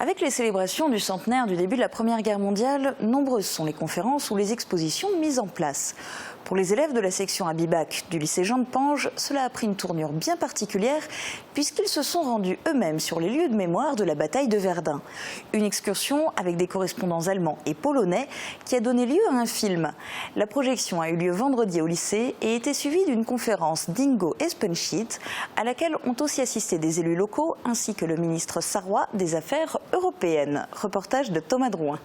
Avec les célébrations du centenaire du début de la Première Guerre mondiale, nombreuses sont les conférences ou les expositions mises en place. Pour les élèves de la section Abibac du lycée Jean de Pange, cela a pris une tournure bien particulière puisqu'ils se sont rendus eux-mêmes sur les lieux de mémoire de la bataille de Verdun. Une excursion avec des correspondants allemands et polonais qui a donné lieu à un film. La projection a eu lieu vendredi au lycée et été suivie d'une conférence d'Ingo Espenschit à laquelle ont aussi assisté des élus locaux ainsi que le ministre sarrois des Affaires européennes. Reportage de Thomas Drouin.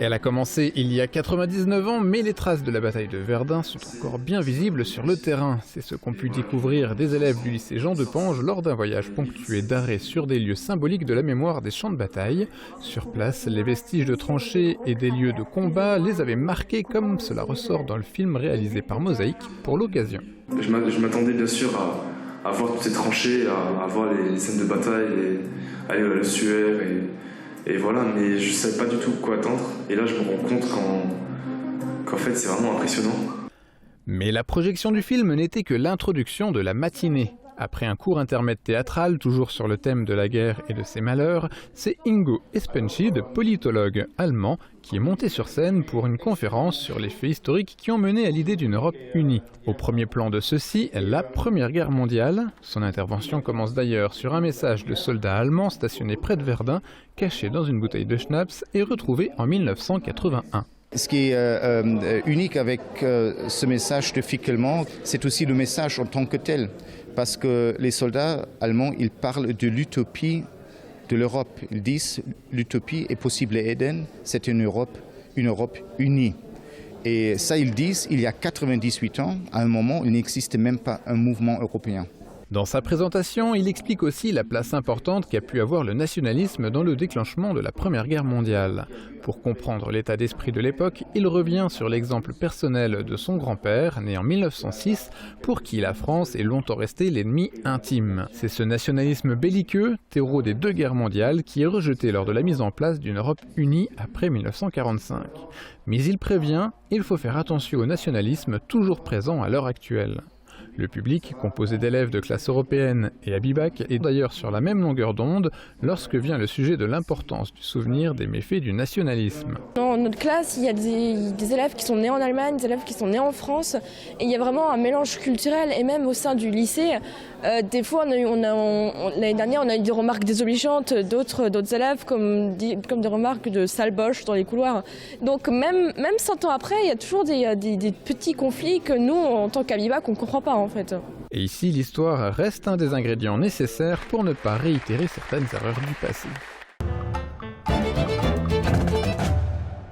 Elle a commencé il y a 99 ans, mais les traces de la bataille de Verdun sont encore bien visibles sur le terrain. C'est ce qu'ont pu découvrir des élèves du lycée Jean de Pange lors d'un voyage ponctué d'arrêts sur des lieux symboliques de la mémoire des champs de bataille. Sur place, les vestiges de tranchées et des lieux de combat les avaient marqués comme cela ressort dans le film réalisé par Mosaïque pour l'occasion. Je m'attendais bien sûr à voir toutes ces tranchées, à voir les scènes de bataille, le suaire et voilà, mais je ne savais pas du tout quoi attendre. Et là, je me rends compte qu'en fait, c'est vraiment impressionnant. Mais la projection du film n'était que l'introduction de la matinée. Après un court intermède théâtral, toujours sur le thème de la guerre et de ses malheurs, c'est Ingo Espenschit, politologue allemand, qui est monté sur scène pour une conférence sur les faits historiques qui ont mené à l'idée d'une Europe unie. Au premier plan de ceci, la Première Guerre mondiale. Son intervention commence d'ailleurs sur un message de soldats allemands stationnés près de Verdun, caché dans une bouteille de schnapps et retrouvé en 1981. Ce qui est unique avec ce message de Fickelmann, c'est aussi le message en tant que tel. Parce que les soldats allemands, ils parlent de l'utopie de l'Europe. Ils disent l'utopie est possible à Éden, c'est une Europe unie. Et ça, ils disent il y a 98 ans, à un moment, il n'existait même pas un mouvement européen. Dans sa présentation, il explique aussi la place importante qu'a pu avoir le nationalisme dans le déclenchement de la Première Guerre mondiale. Pour comprendre l'état d'esprit de l'époque, il revient sur l'exemple personnel de son grand-père, né en 1906, pour qui la France est longtemps restée l'ennemi intime. C'est ce nationalisme belliqueux, terreau des deux guerres mondiales, qui est rejeté lors de la mise en place d'une Europe unie après 1945. Mais il prévient, il faut faire attention au nationalisme toujours présent à l'heure actuelle. Le public, composé d'élèves de classe européenne et Abibac, est d'ailleurs sur la même longueur d'onde lorsque vient le sujet de l'importance du souvenir des méfaits du nationalisme. Dans notre classe, il y a des élèves qui sont nés en Allemagne, des élèves qui sont nés en France, et il y a vraiment un mélange culturel, et même au sein du lycée, des fois, l'année dernière, on a eu des remarques désobligeantes d'autres élèves, comme des remarques de sale-boche dans les couloirs. Donc même 100 ans après, il y a toujours des petits conflits que nous, en tant qu'Abibac, on ne comprend pas en fait. Et ici, l'histoire reste un des ingrédients nécessaires pour ne pas réitérer certaines erreurs du passé.